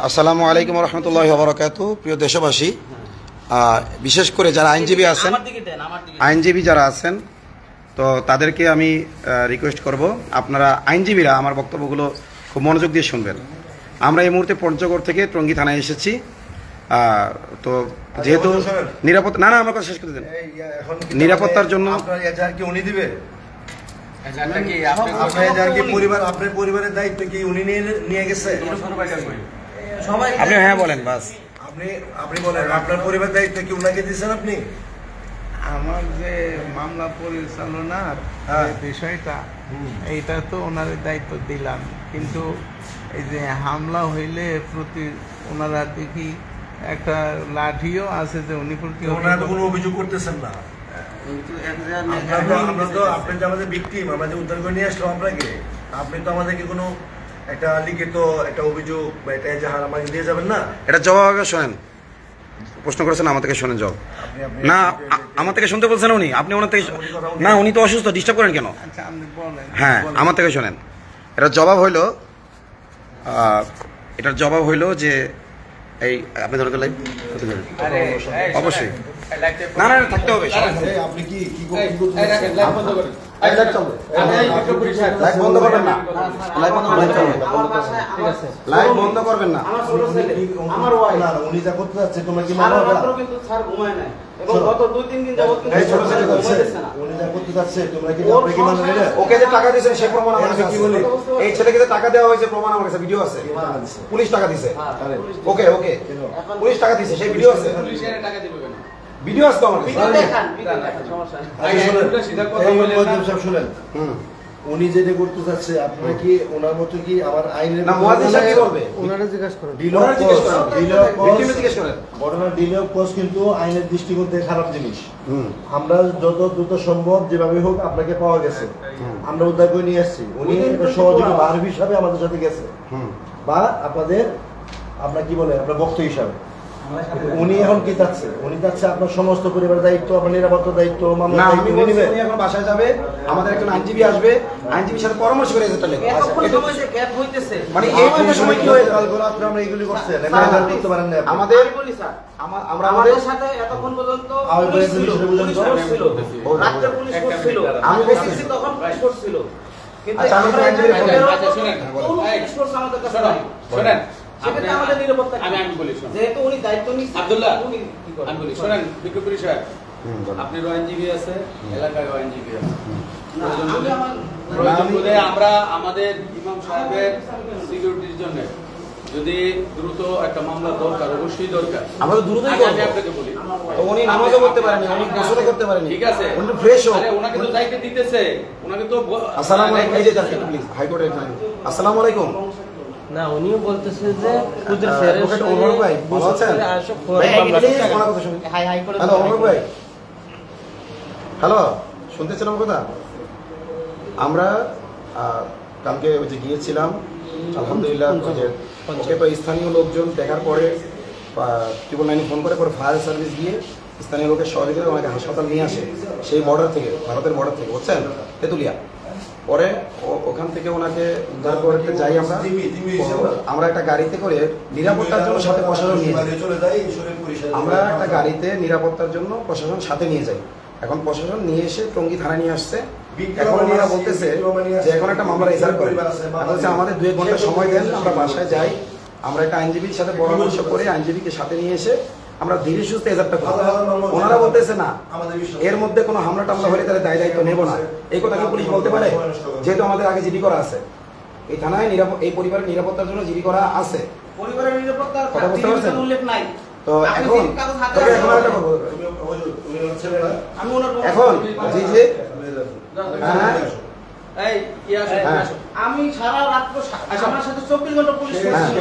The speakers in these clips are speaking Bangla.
আসসালামু আলাইকুম রহমতুল্লাহি ওয়া বারাকাতুহু। প্রিয় দেশবাসী, বিশেষ করে যারা আইনজীবী আছেন, আইনজীবী যারা আছেন, তো তাদেরকে আমি রিকোয়েস্ট করব, আপনারা আইনজীবীরা আমার বক্তব্যগুলো খুব মনোযোগ দিয়ে শুনবেন। আমরা এই মুহূর্তে পঞ্চগড় থেকে টঙ্গী থানায় এসেছি। তো যেহেতু নিরাপত্তা, না আমার কথা শেষ করে দেন। নিরাপত্তার জন্য আপনার পরিবারের দায়িত্ব কি উনি নিয়ে গেছে? আপনি হ্যাঁ বলেন, বাস আপনি বলেন আপনার পরিবারের দায়িত্ব কি উনাকে দিয়েছেন আপনি? আমার যে মামলা পরিচালনার বিষয়টা, এইটা তো ওনার দায়িত্ব দিলাম, কিন্তু এই যে হামলা হইলে প্রতি ওনারা দেখি একটা লাঠিও আছে যে উনি প্রতি কোনো অভিযোগ করতেছেন না। আপনি তো আমাদের ভিকটিম, আমরা যে উদ্ধার করে নিয়ে আসলাম আপনাকে, আপনি তো আমাদেরকে কোনো একটা লিখিত একটা অভিযোগ বা এটা এজাহার আমাকে দিয়ে যাবেন না। এটা জবাব আগে শোনেন। প্রশ্ন করেছেন আমার থেকে, শোনেন জবাব। না আমার থেকে শুনতে বলছেন উনি, আপনি ওনার থেকে না, উনি তো অসুস্থ, ডিস্টার্ব করেন কেন? হ্যাঁ আমার থেকে শোনেন। এটার জবাব হইল, এটার জবাব হইল যে এই আপনি ধরে লাইভ অবশ্যই না না থাকতে হবে। আপনি কি লাইভ বন্ধ করবেন না, লাইভ বন্ধ করবেন না। উনি যা করতে যাচ্ছে তোমরা কি ওকে যে টাকা দিয়েছেন সে প্রমাণ আমার কাছে কি বলি, এই ছেলেকে যে টাকা দেওয়া হয়েছে প্রমাণ আমার কাছে ভিডিও আছে। পুলিশ টাকা দিছে, ওকে ওকে পুলিশ টাকা দিছে, সেই ভিডিও আছে, ভিডিও আছে তো আমার কাছে। শুনেন, উনি যেটা করতে চাচ্ছে, আপনারা কি ওনার মতো কি আমার আইনের ঘটনা ডিলে অফ কোর্স কিন্তু আইনের দৃষ্টিকোণ থেকে খারাপ জিনিস। আমরা যত দ্রুত সম্ভব যেভাবে হোক আপনাকে পাওয়া গেছে, আমরা উদ্ধার করে নিয়ে আসছি। উনি সহযোগী বাহার হিসাবে আমাদের সাথে গেছে, বা আপনার কি বলে আপনার বক্তা হিসাবে। উনি এখন কি চাচ্ছে? উনি চাচ্ছে আপনার সমস্ত পরিবারের দায়িত্ব, আপনার নিরাপত্তার দায়িত্ব, মামলার দায়িত্ব উনি নেবেন। উনি এখন বাসায় যাবে, আমাদের একজন আইনজীবী আসবে, আইনজীবীর সাথে পরামর্শ করে যেতে লাগবে। মানে এইটুকু সময় কি হয়ে গেল? আপনি আমরা এগুলি করছেন, এটা করতে পারেন না। আমাদের আমরা আমাদের সাথে এতক্ষণ পর্যন্ত পুলিশ ছিল, রাত্রে পুলিশ করছিল, আমি বলছি তখন পুলিশ করছিল, কিন্তু আমরা পুলিশ করছে আমাদের কাছে। শুনেন, সেটা আমাদের নিরাপত্তা। আমি বলি, যেহেতু উনি দায়িত্ব নিচ্ছেন আব্দুল্লাহ, উনি কি করেন আমি বলি। শুনেন বিক্রমপুরী সাহেব, আপনি আইনজীবী আছে, এলাকায় আইনজীবী আছে, প্রয়োজন বলে আমরা আমাদের ইমাম সাহেবের সিকিউরিটির জন্য যদি দ্রুত একটা মামলা দরকার, অবশ্যই দরকার, আমরা দ্রুতই করব। আমি আপনাকে বলি, উনি নামাজও করতে পারেনি, উনি গোসলও করতে পারেনি, ঠিক আছে, উনি ফ্রেশ হোক। আরে ওনাকে তো দায়িত্ব দিতেছে, ওনাকে তো আসসালামু আলাইকুম। এই যে দেখেন প্লিজ, হাইকোর্টে আসসালামু আলাইকুম। না উনিও বলতেছে যে খুদের ফেরেশ ওমর ভাই ভালো আছেন? হ্যালো ওমর ভাই, হ্যালো শুনতেছেন আমার কথা? আমরা কালকে ওই যে গিয়েছিলাম, আলহামদুলিল্লাহ ওকে তো স্থানীয় লোকজন দেখার পরে 999 ফোন করে, পরে ফায়ার সার্ভিস গিয়ে স্থানীয় লোকের সহযোগিতায় ওনাকে হাসপাতাল নিয়ে আসে, সেই বর্ডার থেকে, ভারতের বর্ডার থেকে, বুঝছেন, তেঁতুলিয়া। পরে ওখান থেকে ওনাকে উদ্ধার করতে যাই আমরা একটা গাড়িতে করে নিরাপত্তার জন্য সাথে প্রশাসন নিয়ে যাই। আমরা একটা গাড়িতে নিরাপত্তার জন্য প্রশাসন সাথে নিয়ে যাই। এখন প্রশাসন নিয়ে এসে টঙ্গী থানায় নিয়ে আসছে। এখন ওনারা বলতেছে যে এখন একটা মামলা রেজিস্টার করে, বলছে আমাদের 2 ঘন্টা সময় দেন, আমরা বাসায় যাই, আমরা একটা আইনজীবীর সাথে পরামর্শ করে আইনজীবীকে সাথে নিয়ে এসে আমরা ধীরে সুস্থে এজারটা করবো। ওনারা বলতেছে না এর মধ্যে কোনো হামলা টামলা হলে তাহলে দায়িত্ব নেব না। এই কথা কি পুলিশ বলতে পারে? যেহেতু আমাদের আগে জিডি করা আছে, এই থানায় এই পরিবারের নিরাপত্তার জন্য জিডি করা আছে, পরিবারের নিরাপত্তার কথা বুঝতে পারছেন? উল্লেখ নাই। তো এখন জি জি আমি সারা রাত আমার সাথে 24 ঘন্টা পুলিশ করছিল।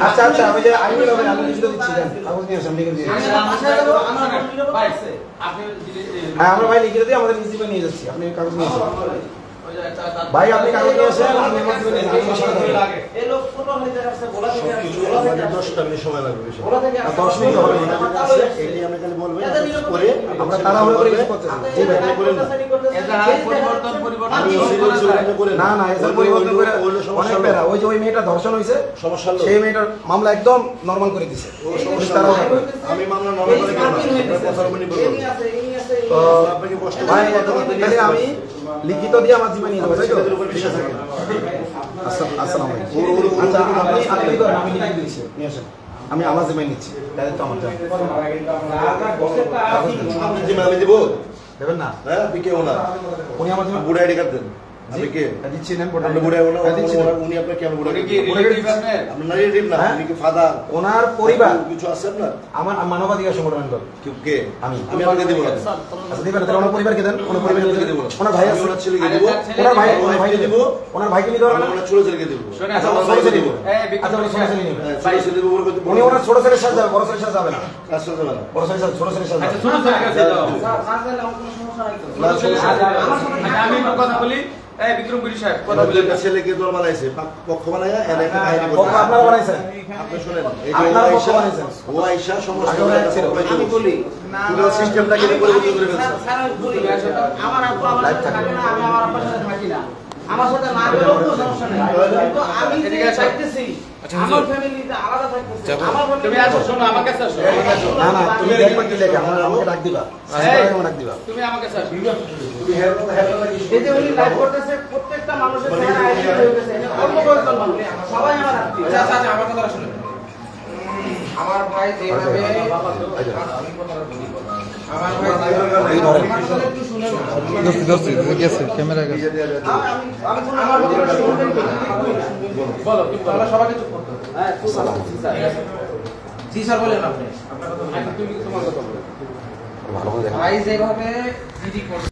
আচ্ছা আচ্ছা, আমি যে আইনি হবে আমি লিখিত দিচ্ছি, দেন কাগজ নিয়ে আসেন, লিখে দিয়ে হ্যাঁ আমরা ভাই লিখে দিয়ে আমাদের রিসিভে নিয়ে যাচ্ছি, আপনি কাগজ নিয়ে আসেন ভাই, আপনি কাগজ নিয়ে আসেন। পটুয়াখালী থেকে আসছে, ভোলা থেকে আসছে, সবকিছু ভোলা থেকে আমাদের আসছে। 10টা মিনিট সময় লাগবে বেশি। ভোলা থেকে আসছে। 10 মিনিট হবে না। এটি আপনি খালি বলবেন এদের নিরাপত্তা করে আমরা তাড়াহুড়ো করে কিছু করতেছি না। আপনি জি ভাই, লাইভ করেন না। করতেছেন, ই করতেছেন, এজাহার কেস পরিবর্তন, দেখাচ্ছেন, পরিবর্তন আপনি আমি করা যায়। সিরিয়াল করেন না না এসব পরিবর্তন করে সমস্যা অনেক হলো। বেড়া। ওই যে ওই মেয়েটা ধর্ষণ হয়েছে, সমস্যা হলো। সেই মেয়েটার মামলা একদম নরমাল করে দিছে। ও সমস্যা তারা হলো। আমি মামলা নরমাল করে কেন না? আপনার কথার উপর নির্ভর করবে। তো আপনাকে কষ্ট ভাই করতে তাহলে আমি লিখিত দিয়ে আমার জিম্মা নিয়ে যাবো, তাই তো? ছেলেদের উপর বিশ্বাস রাখেন। আসসালামু আলাইকুম। ওর আচ্ছা আপনি করেন, আমি লিখিত দিচ্ছি, নিয়ে আসেন। আমি আমার জিম্মায় নিচ্ছি, তাহলে তো আমার যাবে। আপনি জিম্মা আমি দিব? দেবেন না? হ্যাঁ, আপনি কে ওনার? উনি আমার জিম্মা বুড়া আইডি কার্ড দেন। আপনি কে? দিচ্ছি নেন, আপনি বুড়া ওনার, দিচ্ছি। উনি আপনার কেমন বুড়া? উনি কি relative আপনার? আপনার রিলেটিভ না, হ্যাঁ? উনি কি ফাদার? ওনার পরিবার কিছু আছে আপনার? আমার মানবাধিকার সংগঠনের দল। কে? আমি। আমি আপনাকে দিব না। আচ্ছা দিবেন না, তাহলে ওনার পরিবারকে দেন, ওনার পরিবার নিয়ে দিব যাবেন। না। ওনার ভাই আমি আছে, ওনার ছেলেকে দিব। ওনার ভাই ওনার ভাইকে দিব। ওনার ভাইকে নিতে পারবেন আমি না? ওনার ছোট ছেলেকে দিব। শোনেন, আচ্ছা, আমার ওনার ছোট ছেলে দিব। দিব। আচ্ছা, ওনার ছোট ছেলে নিবে। হ্যাঁ, ছোট ছেলে দিব বলে উনি ওনার ছোট ছেলের সাথে যাবে, বড় ছেলের সাথে যাবে না। কাজ চলতে পারে না। বড় ছেলের সাথে, ছোট ছেলের সাথে আচ্ছা, যাবে। ছোট ছেলের কাছে দাও। না, ছোট ছেলে। আমি একটু কথা বলি। এই বিক্রমপুরী সাহেব, কথা বলি। ওদের ছেলেকে দল বানাইছে, পক্ষ বানাইয়া এনে একটা কাহিনী পক্ষ করছে। আপনারা বানাইছেন? আপনি শুনেন, এই যে আপনারা ও পক্ষ আইসা, বানাইছেন? ও আইসা সমস্ত আগে ওরা এক ছিল। আমি বলি পুরো সিস্টেমটাকে পরিবর্তন করে ফেলছে। স্যার, আমি বলি, আমার আব্বু আমার সাথে থাকে না, আমি আমার আব্বার সাথে থাকি না। আমার সাথে না গেলেও তো সমস্যা নেই, কিন্তু আমি যে চাইতেছি আমার ফ্যামিলিতে আলাদা থাকতেছে, আমার তুমি ফ্যামিলি আসো, শোনো, আমার কাছে আসো। না না, তুমি দেখবা কি লেখা, আমাকে ডাক দিবা। আমাকে ডাক দিবা। তুমি আমার কাছে আসো। তুমি হেল্প এই যে উনি লাইভ করতেছে, প্রত্যেকটা মানুষের চেহারা আইডেন্টিফাই হয়ে গেছে, এখানে অল্প কয়েকজন মানুষ, সবাই আমার আত্মীয়। আচ্ছা, আচ্ছা, আমার কথা শুনুন। আমার ভাই যেভাবে আমার ভাই এই ধরেন। আমার কথা একটু শুনেন না। ক্যামেরা আমি আমার কথা শুনবেন কি? বলো, আমরা সবাইকে চুপ করতে হবে। হ্যাঁ, চুপ আছি, স্যার। জি স্যার, বলেন আপনি। আচ্ছা, তুমি তোমার কথা বলো। ভালো করে দেখেন। ভাই যেভাবে ইডি করছে